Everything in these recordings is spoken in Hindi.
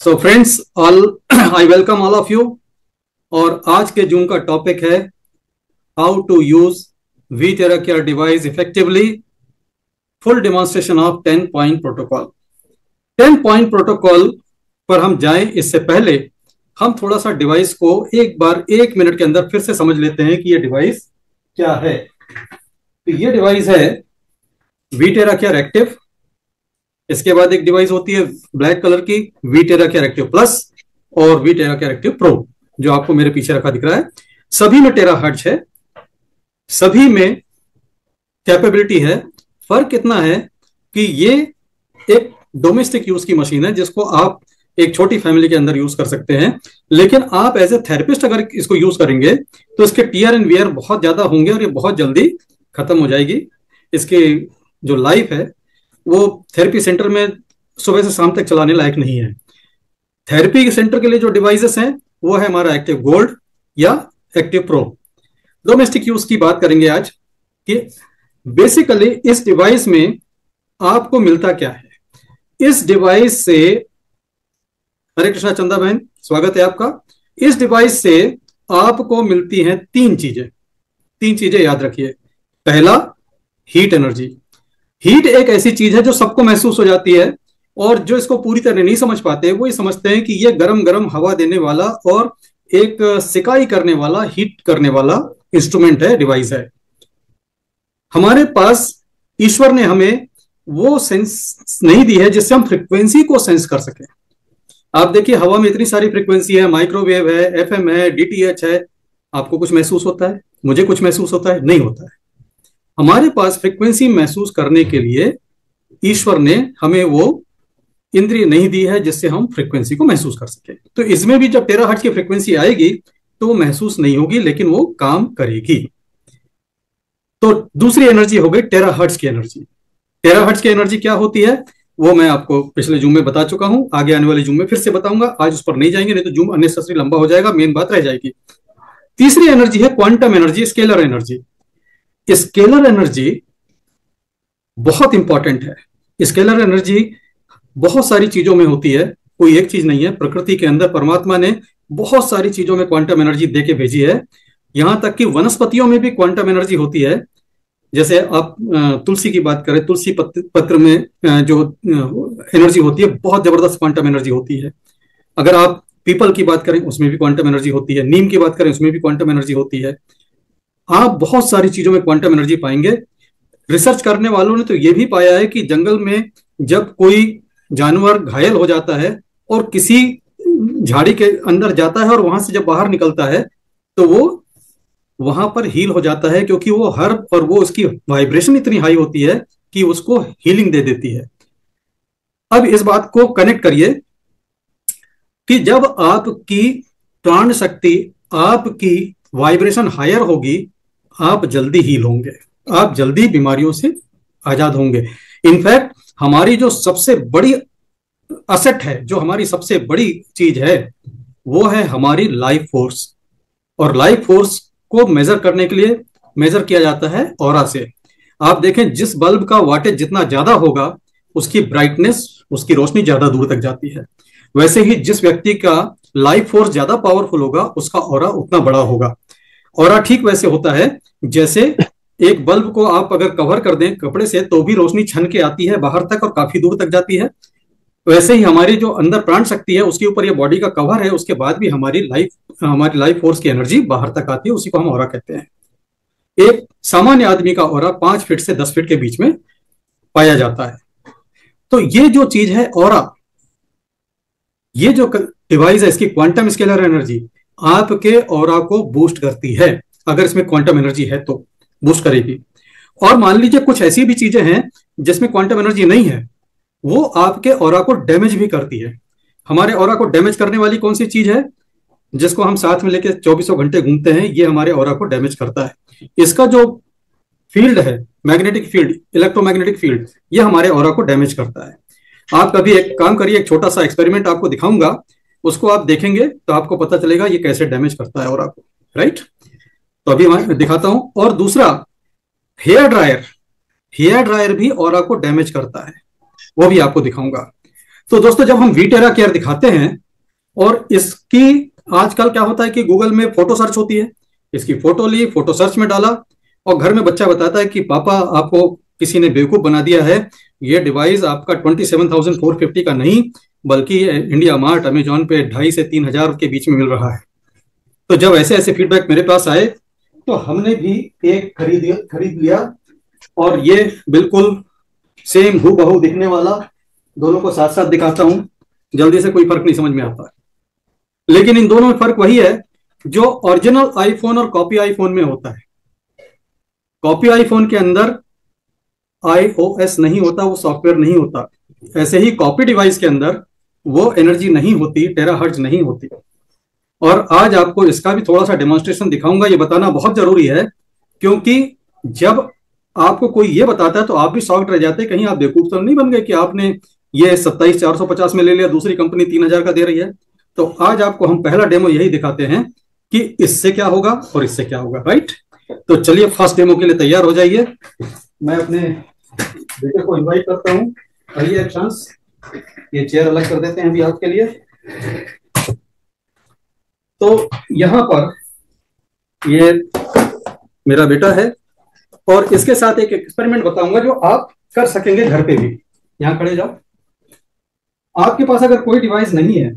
So friends all I welcome all of you. और आज के जूम का टॉपिक है how to use Vetera care device effectively, full demonstration of 10 point protocol. 10 point protocol पर हम जाएं इससे पहले हम थोड़ा सा डिवाइस को एक बार 1 मिनट के अंदर फिर से समझ लेते हैं कि ये डिवाइस क्या है। तो ये डिवाइस है वीटेरा केयर एक्टिव। इसके बाद एक डिवाइस होती है ब्लैक कलर की वीटेरा केयर एक्टिव प्लस और वीटेरा केयर एक्टिव प्रो, जो आपको मेरे पीछे रखा दिख रहा है। सभी में टेरा हर्ट्ज है, सभी में कैपेबिलिटी है। फर्क कितना है कि ये एक डोमेस्टिक यूज की मशीन है जिसको आप एक छोटी फैमिली के अंदर यूज कर सकते हैं, लेकिन आप एज ए थेरेपिस्ट अगर इसको यूज करेंगे तो इसके टीयर एंड वियर बहुत ज्यादा होंगे और ये बहुत जल्दी खत्म हो जाएगी। इसकी जो लाइफ है वो थेरेपी सेंटर में सुबह से शाम तक चलाने लायक नहीं है। थेरेपी सेंटर के लिए जो डिवाइसेस हैं वो है हमारा एक्टिव गोल्ड या एक्टिव प्रो। डोमेस्टिक यूज की बात करेंगे आज कि बेसिकली इस डिवाइस में आपको मिलता क्या है। इस डिवाइस से, हरे कृष्णा चंदा बहन, स्वागत है आपका। इस डिवाइस से आपको मिलती हैं तीन चीजें याद रखिए। पहला, हीट एनर्जी। हीट एक ऐसी चीज है जो सबको महसूस हो जाती है, और जो इसको पूरी तरह नहीं समझ पाते वो ये समझते हैं कि ये गरम गरम हवा देने वाला और एक सिकाई करने वाला, हीट करने वाला इंस्ट्रूमेंट है, डिवाइस है। हमारे पास ईश्वर ने हमें वो सेंस नहीं दी है जिससे हम फ्रीक्वेंसी को सेंस कर सके। आप देखिए हवा में इतनी सारी फ्रीक्वेंसी है, माइक्रोवेव है, एफएम है, डीटीएच है। आपको कुछ महसूस होता है, मुझे कुछ महसूस होता है? नहीं होता है। हमारे पास फ्रीक्वेंसी महसूस करने के लिए ईश्वर ने हमें वो इंद्रिय नहीं दी है जिससे हम फ्रीक्वेंसी को महसूस कर सके। तो इसमें भी जब टेराहर्ट्ज की फ्रीक्वेंसी आएगी तो वो महसूस नहीं होगी, लेकिन वो काम करेगी। तो दूसरी एनर्जी हो गई टेराहर्ट्ज की एनर्जी। टेराहर्ट्ज की एनर्जी क्या होती है वो मैं आपको पिछले जूम में बता चुका हूं, आगे आने वाले जूम में फिर से बताऊंगा। आज उस पर नहीं जाएंगे, नहीं तो जूम अननेसेसरी लंबा हो जाएगा, मेन बात रह जाएगी। तीसरी एनर्जी है quantum energy, scalar energy. Scalar energy बहुत इंपॉर्टेंट है। स्केलर एनर्जी बहुत सारी चीजों में होती है, कोई एक चीज नहीं है। प्रकृति के अंदर परमात्मा ने बहुत सारी चीजों में क्वांटम एनर्जी देके भेजी है। यहां तक कि वनस्पतियों में भी क्वांटम एनर्जी होती है। जैसे आप तुलसी की बात करें, तुलसी पत्र में जो एनर्जी होती है बहुत जबरदस्त क्वांटम एनर्जी होती है। अगर आप पीपल की बात करें उसमें भी क्वांटम एनर्जी होती है, नीम की बात करें उसमें भी क्वांटम एनर्जी होती है। आप बहुत सारी चीजों में क्वांटम एनर्जी पाएंगे। रिसर्च करने वालों ने तो यह भी पाया है कि जंगल में जब कोई जानवर घायल हो जाता है और किसी झाड़ी के अंदर जाता है और वहां से जब बाहर निकलता है तो वो वहां पर हील हो जाता है, क्योंकि वो हर्ब और वो उसकी वाइब्रेशन इतनी हाई होती है कि उसको हीलिंग दे देती है। अब इस बात को कनेक्ट करिए कि जब आपकी प्राण शक्ति, आपकी वाइब्रेशन हायर होगी, आप जल्दी हील होंगे, आप जल्दी बीमारियों से आजाद होंगे। इनफैक्ट हमारी जो सबसे बड़ी असेट है, जो हमारी सबसे बड़ी चीज है, वो है हमारी लाइफ फोर्स। और लाइफ फोर्स को मेजर करने के लिए मेजर किया जाता है ऑरा से। आप देखें जिस बल्ब का वाटेज जितना ज्यादा होगा उसकी ब्राइटनेस, उसकी रोशनी ज्यादा दूर तक जाती है। वैसे ही जिस व्यक्ति का लाइफ फोर्स ज्यादा पावरफुल होगा उसका ऑरा उतना बड़ा होगा। ऑरा ठीक वैसे होता है जैसे एक बल्ब को आप अगर कवर कर दें कपड़े से तो भी रोशनी छन के आती है बाहर तक और काफी दूर तक जाती है। वैसे ही हमारी जो अंदर प्राण शक्ति है उसके ऊपर ये बॉडी का कवर है, उसके बाद भी हमारी लाइफ फोर्स की एनर्जी बाहर तक आती है। उसी को हम ऑरा कहते हैं। एक सामान्य आदमी का ऑरा 5 फीट से 10 फीट के बीच में पाया जाता है। तो ये जो चीज है ऑरा, ये जो डिवाइस है, इसकी क्वांटम स्केलर एनर्जी आपके ऑरा को बूस्ट करती है। अगर इसमें क्वांटम एनर्जी है तो बूस्ट करेगी। और मान लीजिए कुछ ऐसी भी चीजें हैं जिसमें क्वांटम एनर्जी नहीं है, वो आपके ऑरा को डैमेज भी करती है। हमारे ऑरा को डैमेज करने वाली कौन सी चीज है जिसको हम साथ में लेके 24 घंटे घूमते हैं? ये हमारे ऑरा को डैमेज करता है। इसका जो फील्ड है, मैग्नेटिक फील्ड, इलेक्ट्रोमैग्नेटिक फील्ड, ये हमारे ऑरा को डैमेज करता है। आप कभी एक काम करिए, एक छोटा सा एक्सपेरिमेंट आपको दिखाऊंगा, उसको आप देखेंगे तो आपको पता चलेगा ये कैसे डैमेज करता है ऑरा को। राइट, तो अभी मैं दिखाता हूं। और दूसरा, हेयर ड्रायर भी ऑरा को डैमेज करता है, वो भी आपको दिखाऊंगा। तो दोस्तों जब हम वी टेरा केयर दिखाते हैं और इसकी आजकल क्या होता है कि गूगल में फोटो सर्च होती है, इसकी फोटो ली, फोटो सर्च में डाला और घर में बच्चा बताता है कि पापा आपको किसी ने बेवकूफ बना दिया है, ये डिवाइस आपका 27,450 का नहीं बल्कि इंडिया मार्ट अमेजॉन पे 2,500 से 3,000 के बीच में मिल रहा है। तो जब ऐसे ऐसे फीडबैक मेरे पास आए तो हमने भी एक खरीद लिया और ये बिल्कुल सेम हूबहू दिखने वाला, दोनों को साथ साथ दिखाता हूं, जल्दी से कोई फर्क नहीं समझ में आता, लेकिन इन दोनों में फर्क वही है जो ओरिजिनल आईफोन और कॉपी आईफोन में होता है। कॉपी आईफोन के अंदर iOS नहीं होता, वो सॉफ्टवेयर नहीं होता। ऐसे ही कॉपी डिवाइस के अंदर वो एनर्जी नहीं होती, टेराहर्ट्ज नहीं होती। और आज आपको इसका भी थोड़ा सा डेमोन्स्ट्रेशन दिखाऊंगा। ये बताना बहुत जरूरी है क्योंकि जब आपको कोई ये बताता है तो आप भी शॉक्ड रह जाते हैं, कहीं आप बेवकूफ तो नहीं बन गए कि आपने ये 27,450 में ले लिया, दूसरी कंपनी 3,000 का दे रही है। तो आज आपको हम पहला डेमो यही दिखाते हैं कि इससे क्या होगा और इससे क्या होगा, राइट। तो चलिए फर्स्ट डेमो के लिए तैयार हो जाइए। मैं अपने बेटे को इनवाइट करता हूँ, आइए एक चांस, ये चेयर अलग कर देते हैं अभी आपके लिए। तो यहां पर ये मेरा बेटा है और इसके साथ एक एक्सपेरिमेंट बताऊंगा जो आप कर सकेंगे घर पे भी। यहां खड़े जाओ। आपके पास अगर कोई डिवाइस नहीं है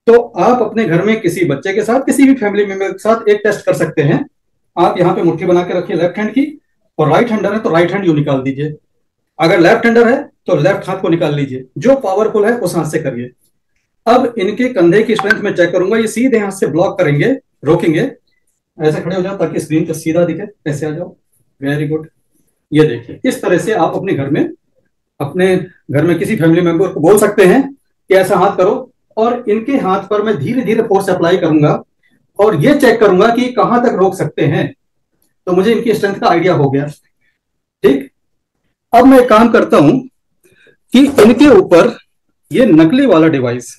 तो आप अपने घर में किसी बच्चे के साथ, किसी भी फैमिली मेंबर के साथ एक टेस्ट कर सकते हैं। आप यहाँ पे मुट्ठी बना के रखिए लेफ्ट हैंड की, और राइट हैंडर है तो राइट हैंड यू निकाल दीजिए। अगर लेफ्ट हैंडर है तो लेफ्ट हाथ को निकाल लीजिए, जो पावरफुल है उस हाथ से करिए। अब इनके कंधे की स्ट्रेंथ में चेक करूंगा, ये सीधे हाथ से ब्लॉक करेंगे, रोकेंगे। ऐसे खड़े हो जाओ ताकि स्क्रीन पे सीधा दिखे, ऐसे आ जाओ, वेरी गुड। ये देखिए, इस तरह से आप अपने घर में किसी फैमिली मेंबर को बोल सकते हैं कि ऐसा हाथ करो, और इनके हाथ पर मैं धीरे धीरे फोर्स अप्लाई करूंगा और ये चेक करूंगा कि कहां तक रोक सकते हैं। तो मुझे इनकी स्ट्रेंथ का आइडिया हो गया, ठीक। अब मैं एक काम करता हूं कि इनके ऊपर ये नकली वाला डिवाइस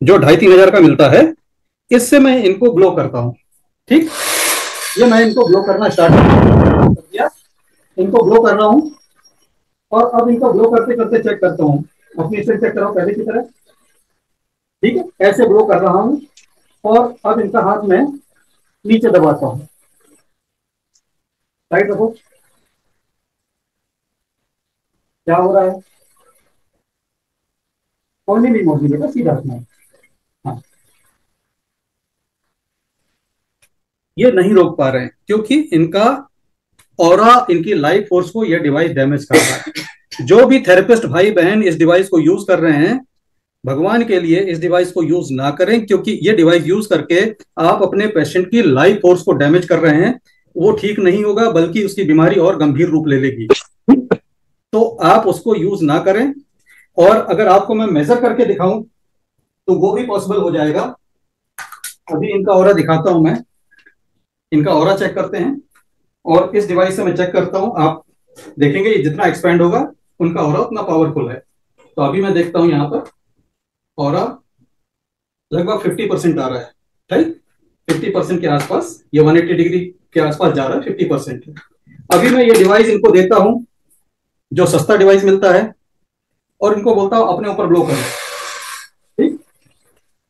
जो 2,500-3,000 का मिलता है, इससे मैं इनको ब्लो करता हूं, ठीक। ये मैं इनको ब्लो करना स्टार्ट कर दिया, इनको ब्लो कर रहा हूं। और अब इनको ब्लो करते करते चेक करता हूं, अपनी स्ट्रेंथ चेक कराओ पहले की तरह, ठीक है। ऐसे ब्लो कर रहा हूं और अब इनका हाथ में नीचे दबाता हूं, राइट रखो। क्या हो रहा है? खोलने नहीं मोड़ दीजिएगा, सीधा रखना है। हाँ, ये नहीं रोक पा रहे हैं क्योंकि इनका ऑरा, इनकी लाइफ फोर्स को यह डिवाइस डैमेज कर रहा है। जो भी थेरेपिस्ट भाई बहन इस डिवाइस को यूज कर रहे हैं, भगवान के लिए इस डिवाइस को यूज ना करें, क्योंकि ये डिवाइस यूज करके आप अपने पेशेंट की लाइफ फोर्स को डैमेज कर रहे हैं। वो ठीक नहीं होगा, बल्कि उसकी बीमारी और गंभीर रूप ले लेगी। तो आप उसको यूज ना करें। और अगर आपको मैं मेजर करके दिखाऊं तो वो भी पॉसिबल हो जाएगा। अभी इनका ऑरा दिखाता हूं मैं, इनका ऑरा चेक करते हैं और इस डिवाइस से मैं चेक करता हूं। आप देखेंगे ये जितना एक्सपैंड होगा उनका ऑरा उतना पावरफुल है। तो अभी मैं देखता हूं यहां पर ऑरा लगभग 50% आ रहा है, ठीक। 50% के आसपास, ये 180 डिग्री के आसपास जा रहा है, 50% है। अभी मैं ये डिवाइस इनको देता हूं जो सस्ता डिवाइस मिलता है और इनको बोलता हूं अपने ऊपर ब्लो करिए, ठीक।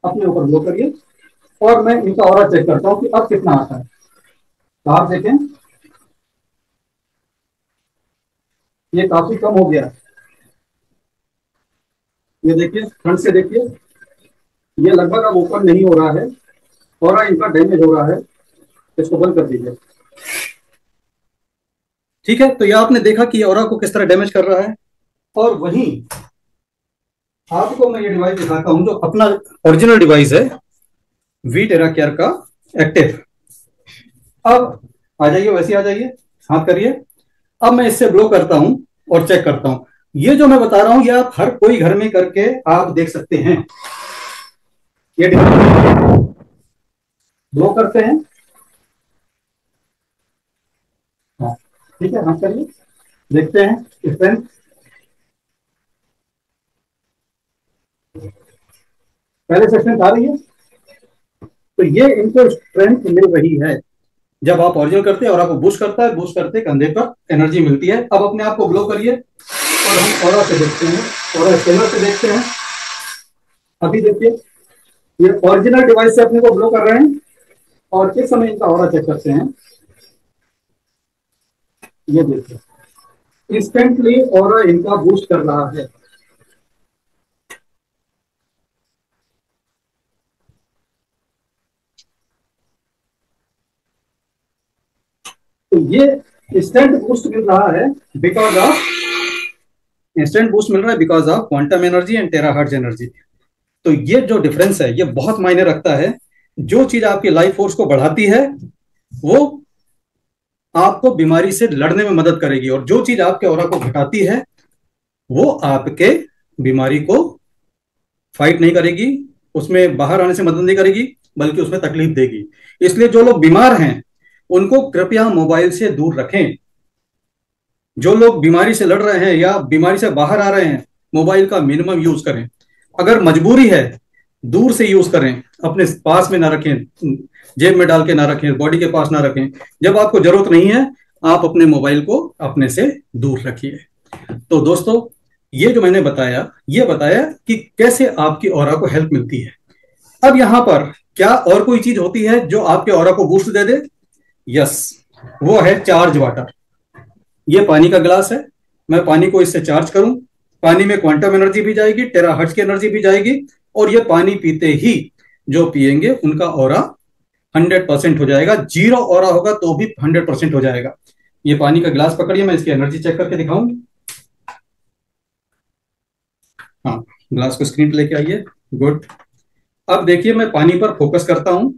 अपने ऊपर ब्लो करिए और मैं इनका ऑरा चेक करता हूं कि अब कितना आता है। तो आप देखें ये काफी कम हो गया। ये देखिए, फ्रंट से देखिए, ये लगभग अब ओपन नहीं हो रहा है, ऑरा इनका डैमेज हो रहा है। इसको बंद कर दीजिए, ठीक है। तो ये आपने देखा कि ऑरा को किस तरह डैमेज कर रहा है। और वहीं आपको मैं ये डिवाइस दिखाता हूं जो अपना ओरिजिनल डिवाइस है, वी टेरा केयर का एक्टिव। अब आ जाइए, वैसे आ जाइए, हाथ करिए। अब मैं इससे ब्लो करता हूं और चेक करता हूं। ये जो मैं बता रहा हूं ये आप हर कोई घर में करके आप देख सकते हैं। ये ब्लो करते हैं, हाँ, ठीक है। हाथ करिए, देखते हैं स्ट्रेंथ। पहले से स्ट्रेंथ आ रही है, तो ये इनको स्ट्रेंथ मिल रही है। जब आप ओरिजिनल करते हैं और आपको बूस्ट करता है, बूस्ट करते कंधे पर एनर्जी मिलती है। अब अपने आप को ग्लो करिए और हम ऑरा से देखते हैं, ऑरा स्कैनर से देखते हैं। अभी देखिए ये ओरिजिनल डिवाइस से अपने को ब्लो कर रहे हैं और किस समय इनका ऑरा चेक करते हैं। ये देखिए इंस्टेंटली ऑरा इनका बूस्ट कर रहा है। तो ये इंस्टेंट बूस्ट मिल रहा है because of quantum energy and terahertz energy. तो ये जो डिफरेंस है ये बहुत मायने रखता है। जो चीज आपकी लाइफ फोर्स को बढ़ाती है वो आपको बीमारी से लड़ने में मदद करेगी, और जो चीज आपके ऑरा को घटाती है वो आपके बीमारी को फाइट नहीं करेगी, उसमें बाहर आने से मदद नहीं करेगी, बल्कि उसमें तकलीफ देगी। इसलिए जो लोग बीमार हैं उनको कृपया मोबाइल से दूर रखें। जो लोग बीमारी से लड़ रहे हैं या बीमारी से बाहर आ रहे हैं, मोबाइल का मिनिमम यूज करें। अगर मजबूरी है दूर से यूज करें, अपने पास में ना रखें, जेब में डाल के ना रखें, बॉडी के पास ना रखें। जब आपको जरूरत नहीं है आप अपने मोबाइल को अपने से दूर रखिए। तो दोस्तों ये जो मैंने बताया, ये बताया कि कैसे आपकी ऑरा को हेल्प मिलती है। अब यहां पर क्या और कोई चीज होती है जो आपके ऑरा को बूस्ट दे दे? यस, वो है चार्ज वाटर। ये पानी का गिलास है, मैं पानी को इससे चार्ज करूं, पानी में क्वांटम एनर्जी भी जाएगी, टेराहर्ट्ज की एनर्जी भी जाएगी, और ये पानी पीते ही जो पिएंगे उनका ऑरा 100% हो जाएगा। जीरो ऑरा होगा तो भी 100% हो जाएगा। ये पानी का गिलास पकड़िए, मैं इसकी एनर्जी चेक करके दिखाऊं। हाँ, ग्लास को स्क्रीन पे लेके आइए। गुड। अब देखिए मैं पानी पर फोकस करता हूं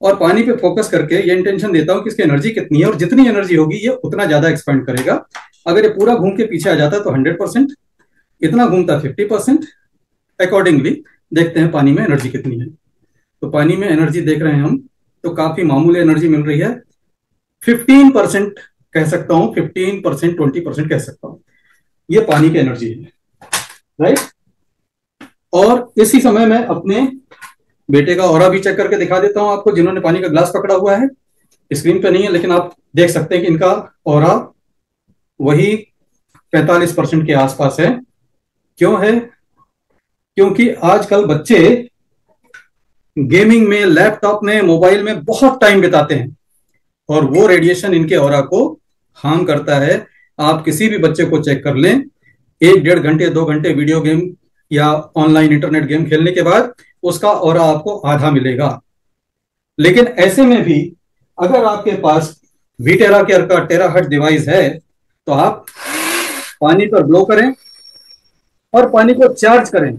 और पानी पे फोकस करके ये इंटेंशन देता हूं कि इसकी एनर्जी कितनी है, और जितनी एनर्जी होगी ये उतना ज्यादा एक्सपेंड करेगा। अगर ये पूरा घूम के पीछे आ जाता है तो 100%, इतना घूमता 50%। अकॉर्डिंगली देखते हैं पानी में एनर्जी कितनी है। तो पानी में एनर्जी देख रहे हैं हम, तो काफी मामूली एनर्जी मिल रही है। 15% कह सकता हूं, 15%, 20% कह सकता हूं, ये पानी की एनर्जी है, राइट। और इसी समय मैं अपने बेटे का ऑरा भी चेक करके दिखा देता हूं आपको, जिन्होंने पानी का ग्लास पकड़ा हुआ है। स्क्रीन पे नहीं है लेकिन आप देख सकते हैं कि इनका ऑरा वही 45% के आसपास है। क्यों है? क्योंकि आजकल बच्चे गेमिंग में, लैपटॉप में, मोबाइल में बहुत टाइम बिताते हैं और वो रेडिएशन इनके ऑरा को हार्म करता है। आप किसी भी बच्चे को चेक कर लें, 1-1.5 घंटे 2 घंटे वीडियो गेम या ऑनलाइन इंटरनेट गेम खेलने के बाद उसका ऑरा आपको आधा मिलेगा। लेकिन ऐसे में भी अगर आपके पास वीटेरा केयर का टेराहर्ट्ज डिवाइस है तो आप पानी पर ब्लो करें और पानी को चार्ज करें।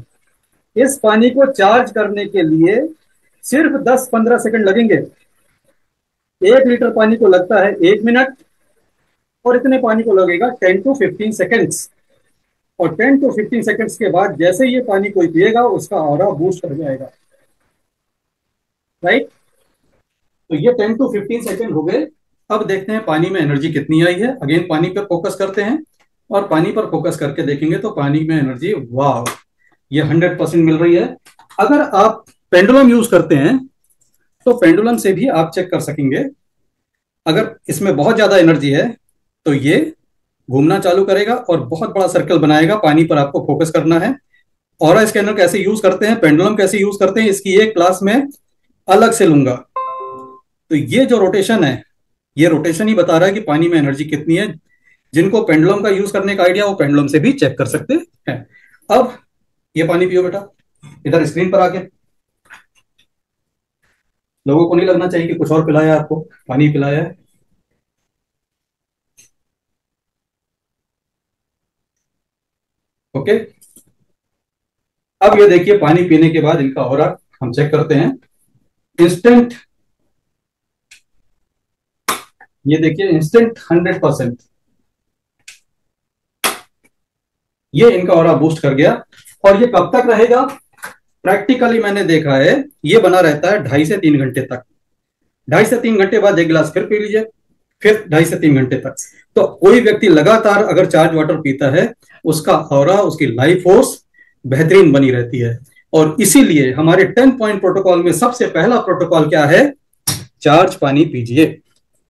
इस पानी को चार्ज करने के लिए सिर्फ 10-15 सेकंड लगेंगे। 1 लीटर पानी को लगता है 1 मिनट, और इतने पानी को लगेगा 10 to 15 सेकेंड्स। और 10 to 15 सेकेंड्स के बाद जैसे ये पानी कोई पिएगा उसका ऑरा बूस्ट कर जाएगा, राइट। तो ये 10 to 15 सेकेंड हो गए। अब देखते हैं पानी में एनर्जी कितनी आई है। अगेन पानी पर फोकस करते हैं और पानी पर फोकस करके देखेंगे तो पानी में एनर्जी, वाह, ये 100% मिल रही है। अगर आप पेंडुलम यूज करते हैं तो पेंडुलम से भी आप चेक कर सकेंगे। अगर इसमें बहुत ज्यादा एनर्जी है तो ये घूमना चालू करेगा और बहुत बड़ा सर्कल बनाएगा। पानी पर आपको फोकस करना है। ऑरा स्कैनर कैसे यूज करते हैं, पेंडुलम कैसे यूज करते हैं, इसकी एक क्लास में अलग से लूंगा। तो ये जो रोटेशन है, ये रोटेशन ही बता रहा है कि पानी में एनर्जी कितनी है। जिनको पेंडुलम का यूज करने का आइडिया, वो पेंडुलम से भी चेक कर सकते हैं। अब ये पानी पियो बेटा, इधर स्क्रीन पर आके। लोगों को नहीं लगना चाहिए कि कुछ और पिलाया है, आपको पानी पिलाया है। ओके, अब ये देखिए पानी पीने के बाद इनका ऑरा हम चेक करते हैं। इंस्टेंट, ये देखिए इंस्टेंट 100%, ये इनका ऑरा बूस्ट कर गया। और ये कब तक रहेगा? प्रैक्टिकली मैंने देखा है ये बना रहता है 2.5 से 3 घंटे तक। 2.5 से 3 घंटे बाद 1 गिलास फिर पी लीजिए, फिर 2.5 से 3 घंटे तक। तो कोई व्यक्ति लगातार अगर चार्ज वाटर पीता है, उसका ऑरा, उसकी लाइफ फोर्स बेहतरीन बनी रहती है। और इसीलिए हमारे 10 पॉइंट प्रोटोकॉल में सबसे पहला प्रोटोकॉल क्या है? चार्ज पानी पीजिए।